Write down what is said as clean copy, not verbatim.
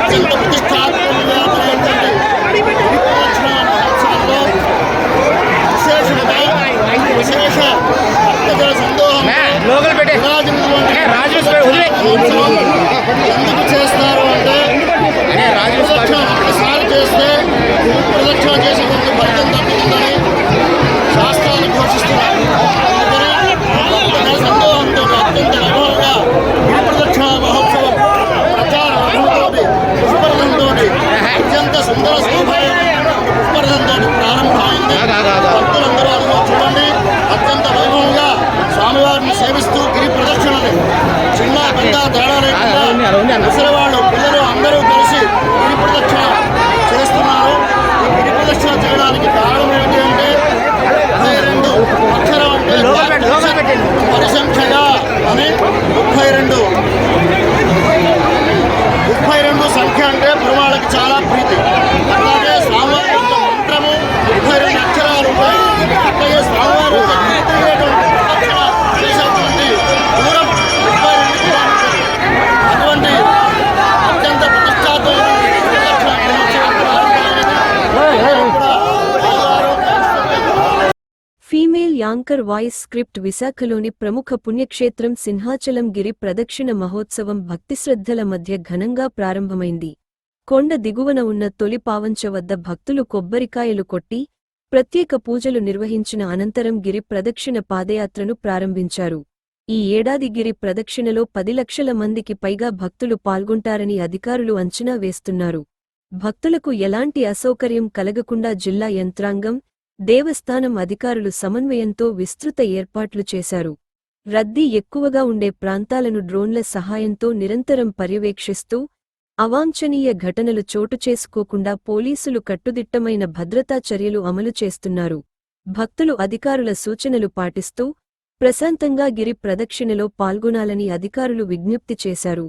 అత్యంత ప్రతిష్టాత్మకంగా జరిగేటువంటి గిరి ప్రదక్షిణ మహోత్సవంలో విశేష భక్తజన సందోహంతో ఎందుకు చేస్తారు అంటే ప్రదక్షిణ ఒకసారి చేస్తే ప్రదక్షిణ చేసే ముందు ఫలితం తగ్గుతుందని శాస్త్రాలు ఘోషిస్తున్నారు. అందుకని భక్తజన సందోహంతో అత్యంత వైభవంగా గిరి ప్రదక్షిణ మహోత్సవం ప్రచార వైభవంతో పుష్పరథంతో అత్యంత సుందర శోభాయమైన పుష్పరథంతో ప్రారంభమైంది. భక్తులందరూ అందులో చూడండి అత్యంత వైభవంగా స్వామివారిని సేవిస్తూ గిరి ప్రదక్షిణని చిన్న పెద్ద తేడా లేకుండా ముసలివాళ్ళు పిల్లలు అందరూ కలిసి గిరి ప్రదక్షిణ చేస్తున్నారు. ఈ గిరి ప్రదక్షిణ చేయడానికి కారణం ఏంటి అంటే 32 అక్షరం అంటే పరిసంఖ్యగా అని 32 సంఖ్య అంటే పెరుమాళ్ళకి చాలా ప్రీతి. అలాగే స్వామివారి యొక్క మంత్రము 32 అక్షరాలు ఉంటాయి. అలాగే స్వామివారి యొక్క చేసేటువంటి దూరం 32 కిలోమీటర్లు. అటువంటి అత్యంత ప్రతిష్టాత్మకమైన ఫీమేల్ యాంకర్ వాయిస్ స్క్రిప్ట్ విశాఖలోని ప్రముఖ పుణ్యక్షేత్రం సింహాచలం గిరి ప్రదక్షిణ మహోత్సవం భక్తిశ్రద్ధల మధ్య ఘనంగా ప్రారంభమైంది. కొండ దిగువన ఉన్న తొలి పావంచ వద్ద భక్తులు కొబ్బరికాయలు కొట్టి ప్రత్యేక పూజలు నిర్వహించిన అనంతరం గిరి ప్రదక్షిణ పాదయాత్రను ప్రారంభించారు. ఈ ఏడాది గిరి ప్రదక్షిణలో 10 లక్షల మందికి పైగా భక్తులు పాల్గొంటారని అధికారులు అంచనా వేస్తున్నారు. భక్తులకు ఎలాంటి అసౌకర్యం కలగకుండా జిల్లా యంత్రాంగం, దేవస్థానం అధికారులు సమన్వయంతో విస్తృత ఏర్పాట్లు చేశారు. రద్దీ ఎక్కువగా ఉండే ప్రాంతాలను డ్రోన్ల సహాయంతో నిరంతరం పర్యవేక్షిస్తూ అవాంఛనీయ ఘటనలు చోటు చేసుకోకుండా పోలీసులు కట్టుదిట్టమైన భద్రతా చర్యలు అమలు చేస్తున్నారు. భక్తులు అధికారుల సూచనలు పాటిస్తూ ప్రశాంతంగా గిరి ప్రదక్షిణలో పాల్గొనాలని అధికారులు విజ్ఞప్తి చేశారు.